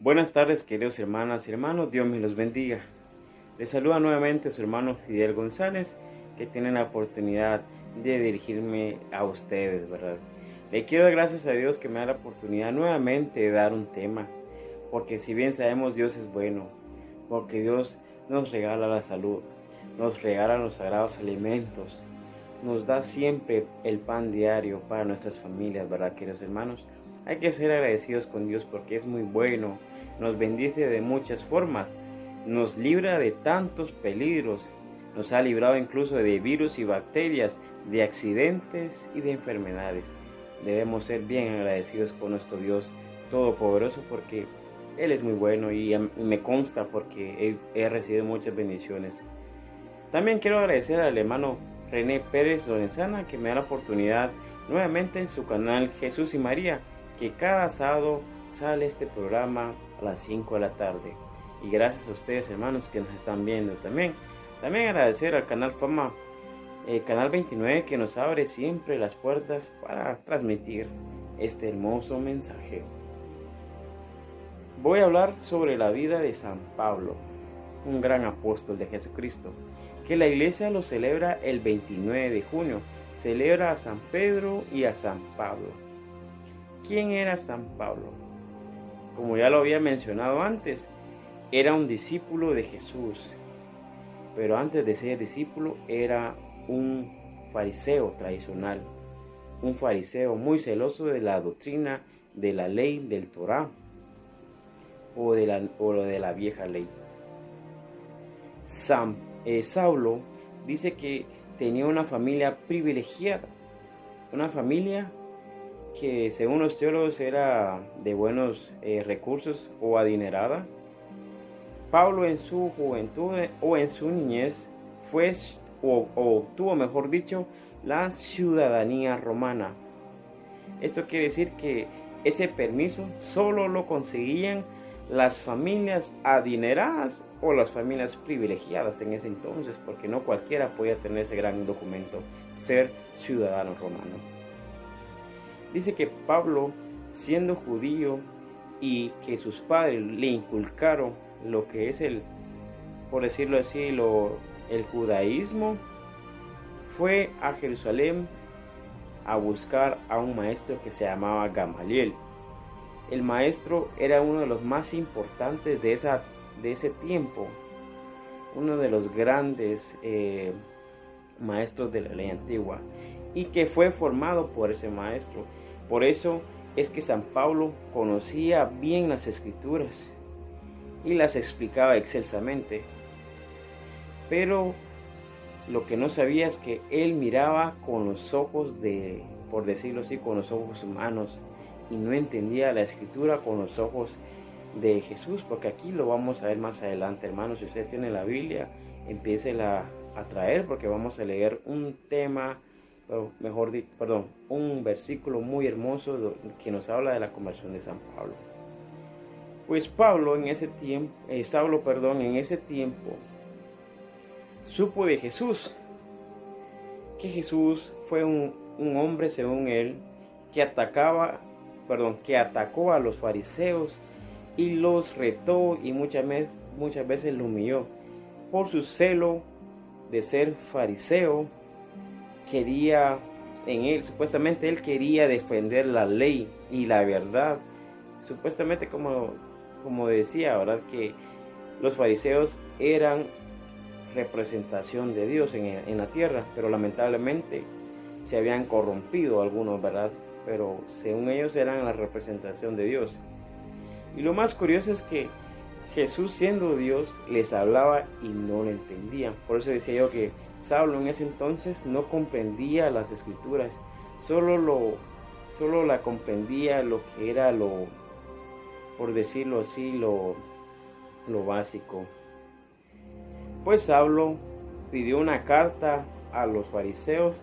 Buenas tardes, queridos hermanas y hermanos, Dios me los bendiga. Les saluda nuevamente su hermano Fidel González, que tiene la oportunidad de dirigirme a ustedes, ¿verdad? Le quiero dar gracias a Dios que me da la oportunidad nuevamente de dar un tema, porque si bien sabemos Dios es bueno, porque Dios nos regala la salud, nos regala los sagrados alimentos, nos da siempre el pan diario para nuestras familias, ¿verdad, queridos hermanos? Hay que ser agradecidos con Dios porque es muy bueno, nos bendice de muchas formas, nos libra de tantos peligros, nos ha librado incluso de virus y bacterias, de accidentes y de enfermedades. Debemos ser bien agradecidos con nuestro Dios Todopoderoso porque Él es muy bueno y me consta porque he recibido muchas bendiciones. También quiero agradecer al hermano René Pérez Lorenzana que me da la oportunidad nuevamente en su canal Jesús y María, que cada sábado sale este programa a las 5 de la tarde. Y gracias a ustedes, hermanos, que nos están viendo también. También agradecer al canal Fama, canal 29, que nos abre siempre las puertas para transmitir este hermoso mensaje. Voy a hablar sobre la vida de San Pablo, un gran apóstol de Jesucristo, que la iglesia lo celebra el 29 de junio. Celebra a San Pedro y a San Pablo. ¿Quién era San Pablo? Como ya lo había mencionado antes, era un discípulo de Jesús, pero antes de ser discípulo era un fariseo tradicional, un fariseo muy celoso de la doctrina de la ley del Torá o de la vieja ley. Saulo dice que tenía una familia privilegiada, una familia que según los teólogos era de buenos recursos o adinerada. Pablo en su juventud o en su niñez fue o obtuvo, mejor dicho, la ciudadanía romana. Esto quiere decir que ese permiso solo lo conseguían las familias adineradas o las familias privilegiadas en ese entonces, porque no cualquiera podía tener ese gran documento, ser ciudadano romano. Dice que Pablo, siendo judío y que sus padres le inculcaron lo que es por decirlo así, el judaísmo, fue a Jerusalén a buscar a un maestro que se llamaba Gamaliel. El maestro era uno de los más importantes de ese tiempo, uno de los grandes maestros de la ley antigua, y que fue formado por ese maestro. Por eso es que San Pablo conocía bien las escrituras y las explicaba excelsamente. Pero lo que no sabía es que él miraba con los ojos por decirlo así, con los ojos humanos, y no entendía la escritura con los ojos de Jesús, porque aquí lo vamos a ver más adelante, hermanos. Si usted tiene la Biblia, empiécela a traer, porque vamos a leer un tema, un versículo muy hermoso que nos habla de la conversión de San Pablo. Pues Saulo en ese tiempo supo de Jesús, que Jesús fue un hombre, según él, que atacó a los fariseos y los retó y muchas veces lo humilló. Por su celo de ser fariseo, supuestamente él quería defender la ley y la verdad. Supuestamente como decía, ¿verdad? Que los fariseos eran representación de Dios en la tierra, pero lamentablemente se habían corrompido algunos, ¿verdad? Pero según ellos eran la representación de Dios. Y lo más curioso es que Jesús, siendo Dios, les hablaba y no lo entendían. Por eso decía yo que Saulo en ese entonces no comprendía las escrituras, solo la comprendía lo que era por decirlo así, lo básico. Pues Saulo pidió una carta a los fariseos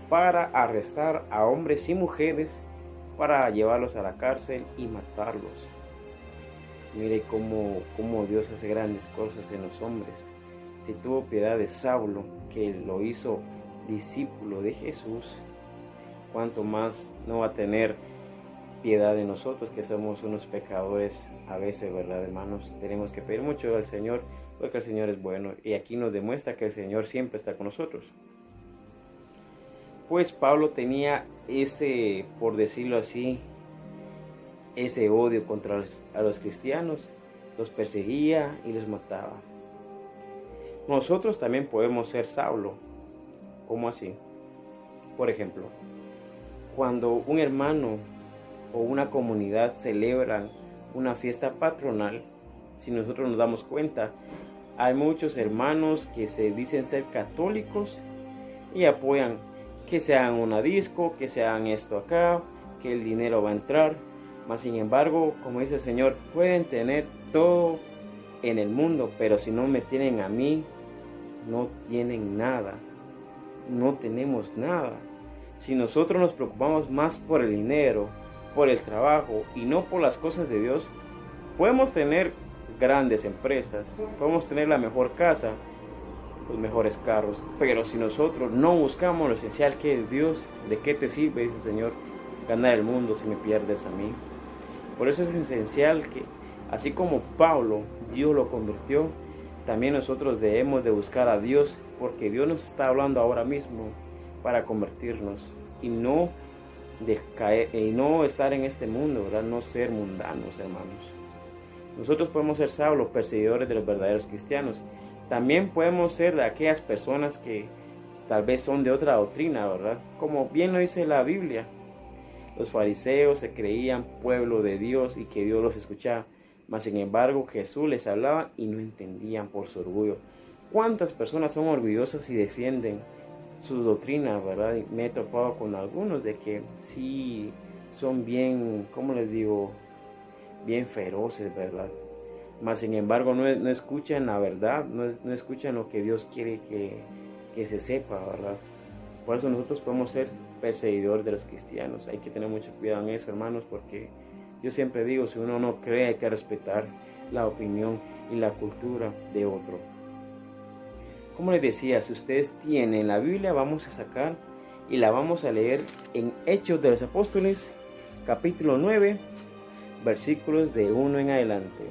para arrestar a hombres y mujeres, para llevarlos a la cárcel y matarlos. Mire cómo Dios hace grandes cosas en los hombres. Si tuvo piedad de Saulo, que lo hizo discípulo de Jesús, cuánto más no va a tener piedad de nosotros, que somos unos pecadores a veces, ¿verdad, hermanos? Tenemos que pedir mucho al Señor, porque el Señor es bueno, y aquí nos demuestra que el Señor siempre está con nosotros. Pues Pablo tenía ese, por decirlo así, ese odio contra a los cristianos, los perseguía y los mataba. Nosotros también podemos ser Saulo. ¿Cómo así? Por ejemplo, cuando un hermano o una comunidad celebran una fiesta patronal, si nosotros nos damos cuenta, hay muchos hermanos que se dicen ser católicos y apoyan que se hagan una disco, que se hagan esto acá, que el dinero va a entrar. Mas sin embargo, como dice el Señor, pueden tener todo en el mundo, pero si no me tienen a mí, no tienen nada. No tenemos nada. Si nosotros nos preocupamos más por el dinero, por el trabajo y no por las cosas de Dios, podemos tener grandes empresas, podemos tener la mejor casa, los mejores carros, pero si nosotros no buscamos lo esencial que es Dios, ¿de qué te sirve, dice el Señor, ganar el mundo si me pierdes a mí? Por eso es esencial que, así como Pablo, Dios lo convirtió, también nosotros debemos de buscar a Dios, porque Dios nos está hablando ahora mismo para convertirnos y no estar en este mundo, ¿verdad? No ser mundanos, hermanos. Nosotros podemos ser Saulo, perseguidores de los verdaderos cristianos. También podemos ser de aquellas personas que tal vez son de otra doctrina, ¿verdad? Como bien lo dice la Biblia. Los fariseos se creían pueblo de Dios y que Dios los escuchaba. Mas sin embargo Jesús les hablaba y no entendían por su orgullo. ¿Cuántas personas son orgullosas y defienden sus doctrinas, verdad? Y me he topado con algunos de que sí son bien, ¿cómo les digo? Bien feroces, ¿verdad? Mas sin embargo no escuchan la verdad, no escuchan lo que Dios quiere que se sepa, ¿verdad? Por eso nosotros podemos ser perseguidores de los cristianos. Hay que tener mucho cuidado en eso, hermanos, porque yo siempre digo, si uno no cree, hay que respetar la opinión y la cultura de otro. Como les decía, si ustedes tienen la Biblia, vamos a sacar y la vamos a leer en Hechos de los Apóstoles, capítulo 9, versículos de 1 en adelante.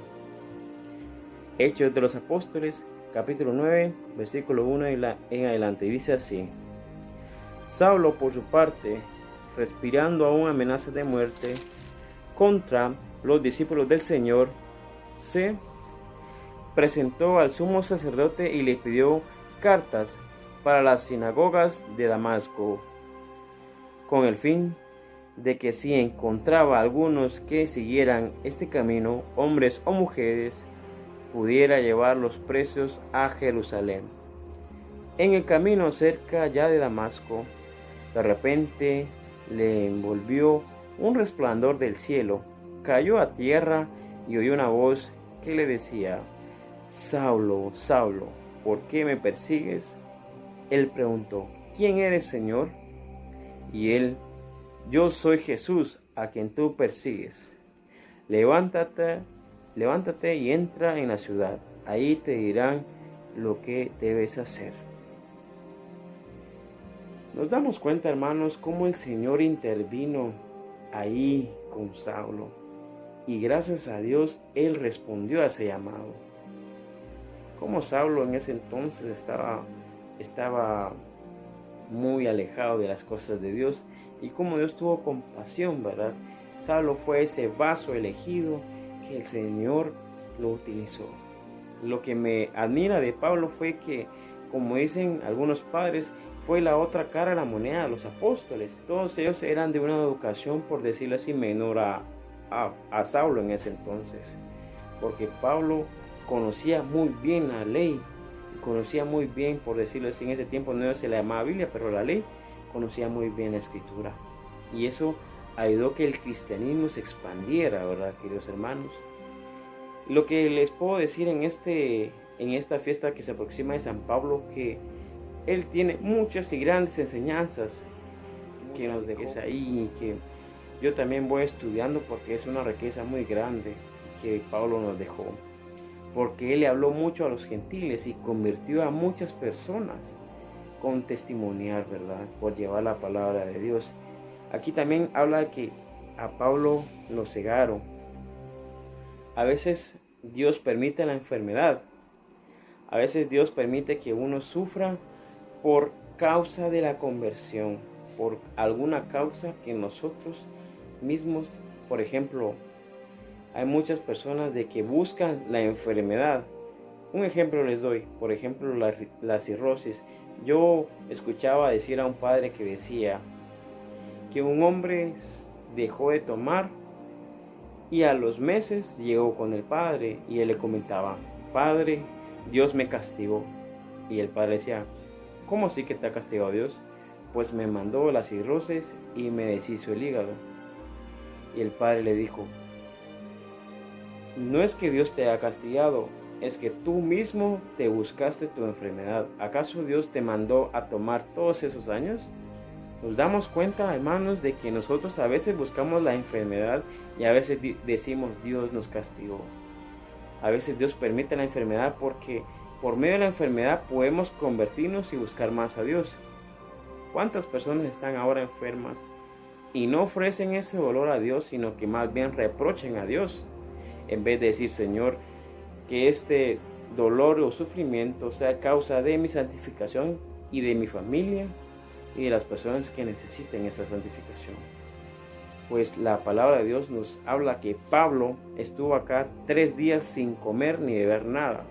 Hechos de los Apóstoles, capítulo 9, versículo 1 en adelante. Y dice así: Saulo, por su parte, respirando aún amenazas de muerte contra los discípulos del Señor, se presentó al sumo sacerdote y le pidió cartas para las sinagogas de Damasco, con el fin de que si encontraba algunos que siguieran este camino, hombres o mujeres, pudiera llevarlos presos a Jerusalén. En el camino cerca ya de Damasco, de repente le envolvió un resplandor del cielo, cayó a tierra y oyó una voz que le decía: Saulo, Saulo, ¿por qué me persigues? Él preguntó: ¿quién eres, Señor? Y él: yo soy Jesús, a quien tú persigues. Levántate y entra en la ciudad. Ahí te dirán lo que debes hacer. Nos damos cuenta, hermanos, cómo el Señor intervino ahí con Saulo. Y gracias a Dios, él respondió a ese llamado. Como Saulo en ese entonces estaba muy alejado de las cosas de Dios, y como Dios tuvo compasión, ¿verdad? Saulo fue ese vaso elegido que el Señor lo utilizó. Lo que me admira de Pablo fue que, como dicen algunos padres, fue la otra cara de la moneda de los apóstoles. Todos ellos eran de una educación, por decirlo así, menor a Saulo en ese entonces, porque Pablo conocía muy bien la ley, conocía muy bien, por decirlo así, en ese tiempo no se le llamaba Biblia, pero la ley, conocía muy bien la escritura, y eso ayudó que el cristianismo se expandiera, ¿verdad, queridos hermanos? Lo que les puedo decir en esta fiesta que se aproxima de San Pablo, que él tiene muchas y grandes enseñanzas que nos dejes ahí, y que yo también voy estudiando, porque es una riqueza muy grande que Pablo nos dejó, porque él le habló mucho a los gentiles y convirtió a muchas personas con testimoniar, ¿verdad?, por llevar la palabra de Dios. Aquí también habla de que a Pablo lo cegaron. A veces Dios permite la enfermedad. A veces Dios permite que uno sufra por causa de la conversión, por alguna causa que nosotros mismos, por ejemplo, hay muchas personas de que buscan la enfermedad. Un ejemplo les doy, por ejemplo, la cirrosis. Yo escuchaba decir a un padre que decía que un hombre dejó de tomar y a los meses llegó con el padre y él le comentaba: padre, Dios me castigó. Y el padre decía: ¿cómo así que te ha castigado Dios? Pues me mandó la cirrosis y me deshizo el hígado. Y el padre le dijo: no es que Dios te ha castigado, es que tú mismo te buscaste tu enfermedad. ¿Acaso Dios te mandó a tomar todos esos años? Nos damos cuenta, hermanos, de que nosotros a veces buscamos la enfermedad y a veces decimos: Dios nos castigó. A veces Dios permite la enfermedad porque por medio de la enfermedad podemos convertirnos y buscar más a Dios. ¿Cuántas personas están ahora enfermas y no ofrecen ese dolor a Dios, sino que más bien reprochen a Dios? En vez de decir: Señor, que este dolor o sufrimiento sea causa de mi santificación y de mi familia y de las personas que necesiten esa santificación. Pues la palabra de Dios nos habla que Pablo estuvo acá 3 días sin comer ni beber nada.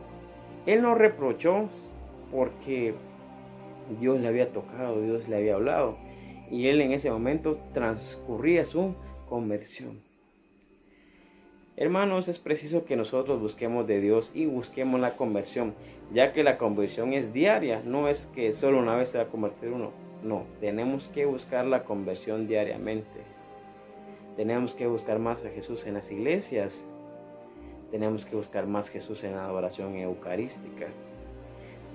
Él no reprochó porque Dios le había tocado, Dios le había hablado, y él en ese momento transcurría su conversión. Hermanos, es preciso que nosotros busquemos de Dios y busquemos la conversión, ya que la conversión es diaria, no es que solo una vez se va a convertir uno. No, tenemos que buscar la conversión diariamente. Tenemos que buscar más a Jesús en las iglesias. Tenemos que buscar más a Jesús en la adoración eucarística.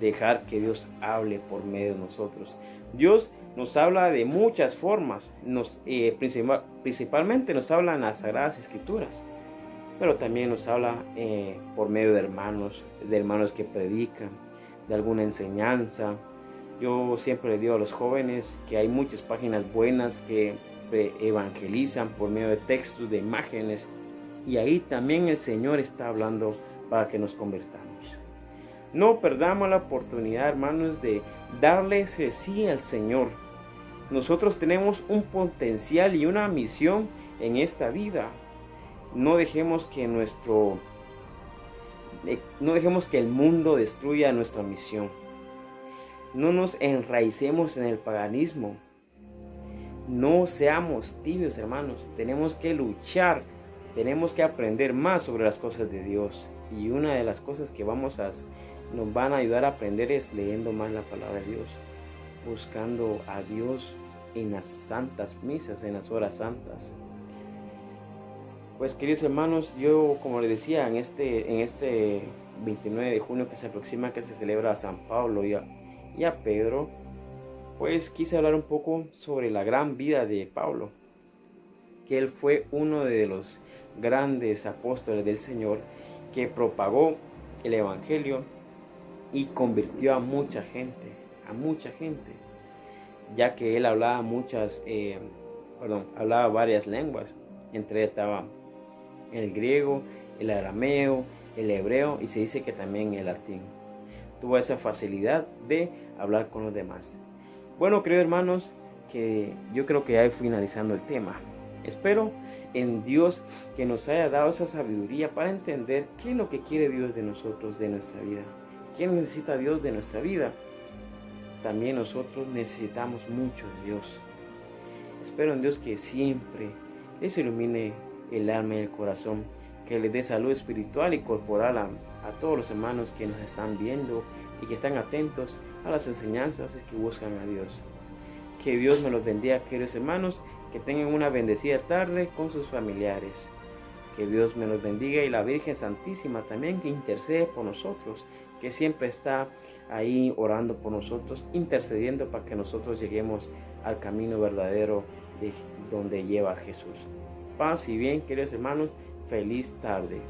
Dejar que Dios hable por medio de nosotros. Dios nos habla de muchas formas. Principalmente nos habla en las Sagradas Escrituras. Pero también nos habla por medio de hermanos que predican, de alguna enseñanza. Yo siempre le digo a los jóvenes que hay muchas páginas buenas que evangelizan por medio de textos, de imágenes. Y ahí también el Señor está hablando para que nos convertamos. No perdamos la oportunidad, hermanos, de darle ese sí al Señor. Nosotros tenemos un potencial y una misión en esta vida. No dejemos que el mundo destruya nuestra misión. No nos enraicemos en el paganismo. No seamos tibios, hermanos. Tenemos que luchar. Tenemos que aprender más sobre las cosas de Dios. Y una de las cosas que nos van a ayudar a aprender es leyendo más la palabra de Dios. Buscando a Dios en las santas misas, en las horas santas. Pues, queridos hermanos, yo, como les decía, en este 29 de junio que se aproxima, que se celebra a San Pablo y a Pedro, pues quise hablar un poco sobre la gran vida de Pablo, que él fue uno de los grandes apóstoles del Señor, que propagó el Evangelio y convirtió a mucha gente, ya que él hablaba varias lenguas. Entre ellas estaba el griego, el arameo, el hebreo y se dice que también el latín. Tuvo esa facilidad de hablar con los demás. Bueno, queridos hermanos, que yo creo que ya voy finalizando el tema. Espero en Dios que nos haya dado esa sabiduría para entender qué es lo que quiere Dios de nosotros, de nuestra vida. ¿Qué necesita Dios de nuestra vida? También nosotros necesitamos mucho de Dios. Espero en Dios que siempre les ilumine el alma y el corazón, que les dé salud espiritual y corporal a todos los hermanos que nos están viendo y que están atentos a las enseñanzas y que buscan a Dios. Que Dios me los bendiga, queridos hermanos, que tengan una bendecida tarde con sus familiares. Que Dios me los bendiga y la Virgen Santísima también, que intercede por nosotros, que siempre está ahí orando por nosotros, intercediendo para que nosotros lleguemos al camino verdadero de donde lleva Jesús. Paz y bien, queridos hermanos, feliz tarde.